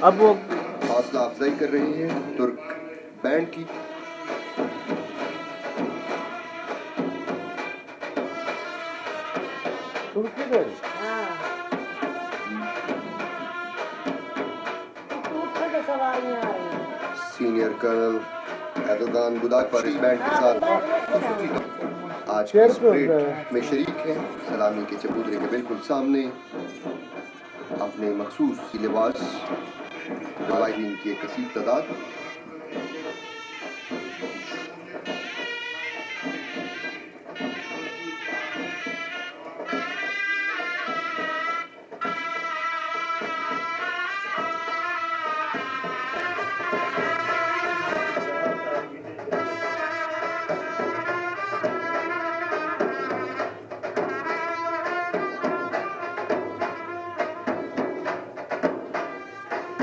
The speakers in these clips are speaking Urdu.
اب وہ حوصلہ افزائی کر رہے ہیں ترک بینڈ کی. ترکی بینڈ سینئر کرنل ایردوغان بداکار اس بینڈ کے ساتھ خصوصی آج کی چیئر اس پہ پریڈ ہوتا ہے. میں شریک ہیں. سلامی کے چبوترے کے بالکل سامنے اپنے مخصوص لباس روایتین کی ایک کثیر تعداد.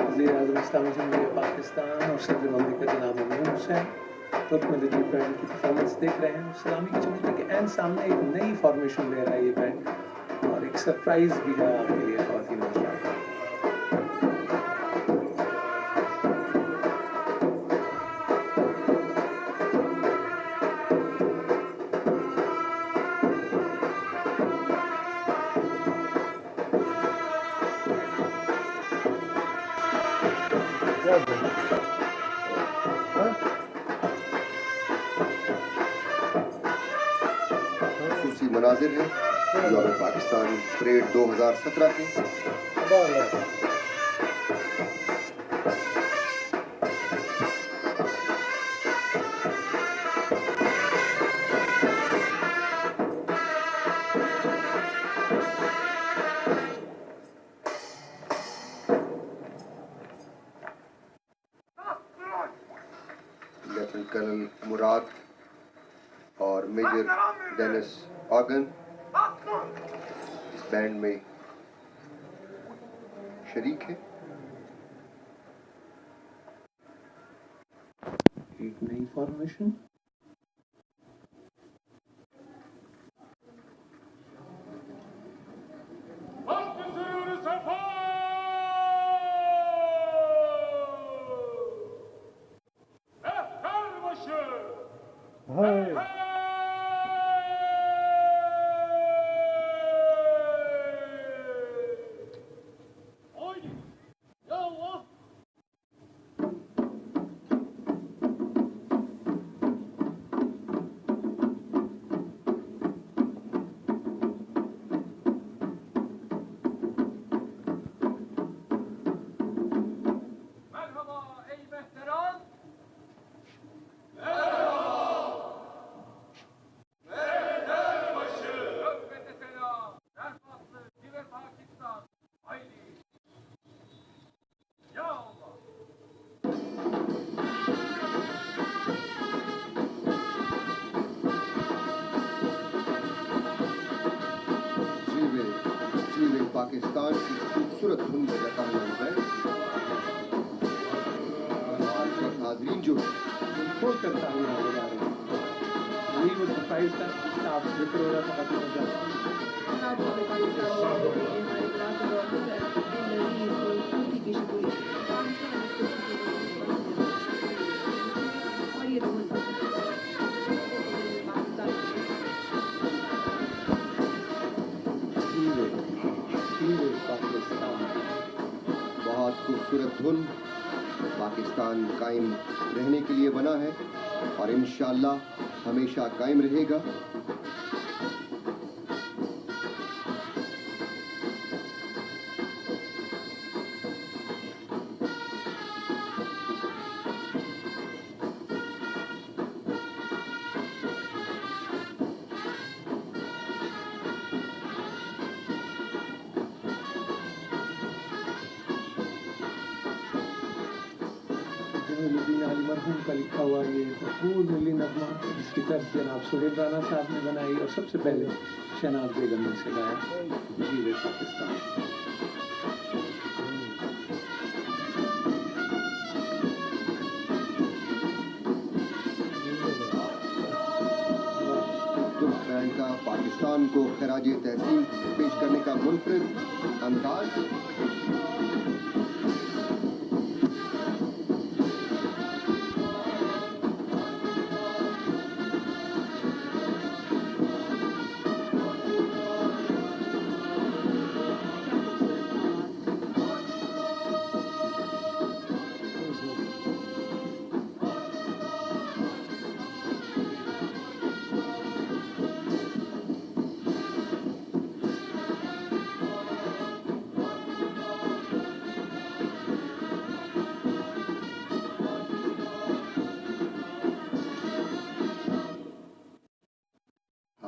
وزیراعظم اسلامی جمہوریہ پاکستان اور صدر مملکت جناب عمران حسین ترک ملٹری بینڈ کی پرفارمنس دیکھ رہے ہیں. سلامی کے چبوترے کے عین سامنے ایک نئی فارمیشن لے رہا ہے یہ بینڈ اور ایک سرپرائز بھی ہے آپ کے لیے خواتین و حضرات. خصوصی مناظر ہیں یوم پاکستان پریڈ 2017 کے. لیفٹیننٹ کرنل مراد اور میجر ڈینس آگن اس بینڈ میں شریک ہیں. ایک نئی فارمیشن پاکستان کی خوبصورت دھن بجاتا ہوا یہ بینڈ. حاضرین جو کھول کر تعمیر ہو جا رہی ہے. یہی وہ سرپرائز تھا آپ ذکر ہو رہا تھا خاتون جان. بہت خوبصورت دھن پاکستان قائم رہنے کے لیے بنا ہے اور انشاءاللہ ہمیشہ قائم رہے گا. الدین علی مرحوم کا لکھا ہوا یہ بھرپور ملی نغمہ جس کی طرف جناب سہیل رانا صاحب نے بنائی اور سب سے پہلے شہناز بیگم نے سے گایا. جیوے پاکستان. ترک بینڈ کا پاکستان کو خراج تحسین پیش کرنے کا منفرد انداز.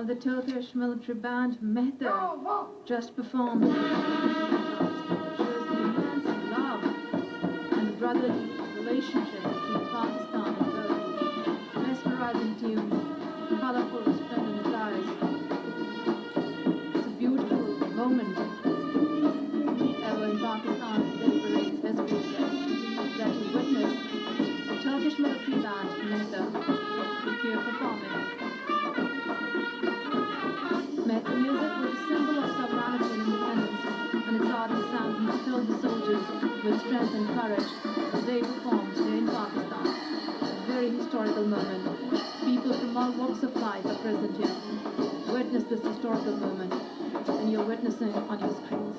Of the Turkish military band Mehter just performed shows the immense love and brotherly relationship between Pakistan and Turkey. Mesmerizing tunes, colorful, resplendent eyes. It's a beautiful moment ever in Pakistan celebrates Hezbollah Day that you witness the Turkish military band Mehter here performing. Mehter music was a symbol of sovereignty and independence, and its ardent sound filled the soldiers with strength and courage as they performed here in Pakistan. A very historical moment. People from all walks of life are present here. Witness this historical moment, and you're witnessing on your screens.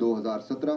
2017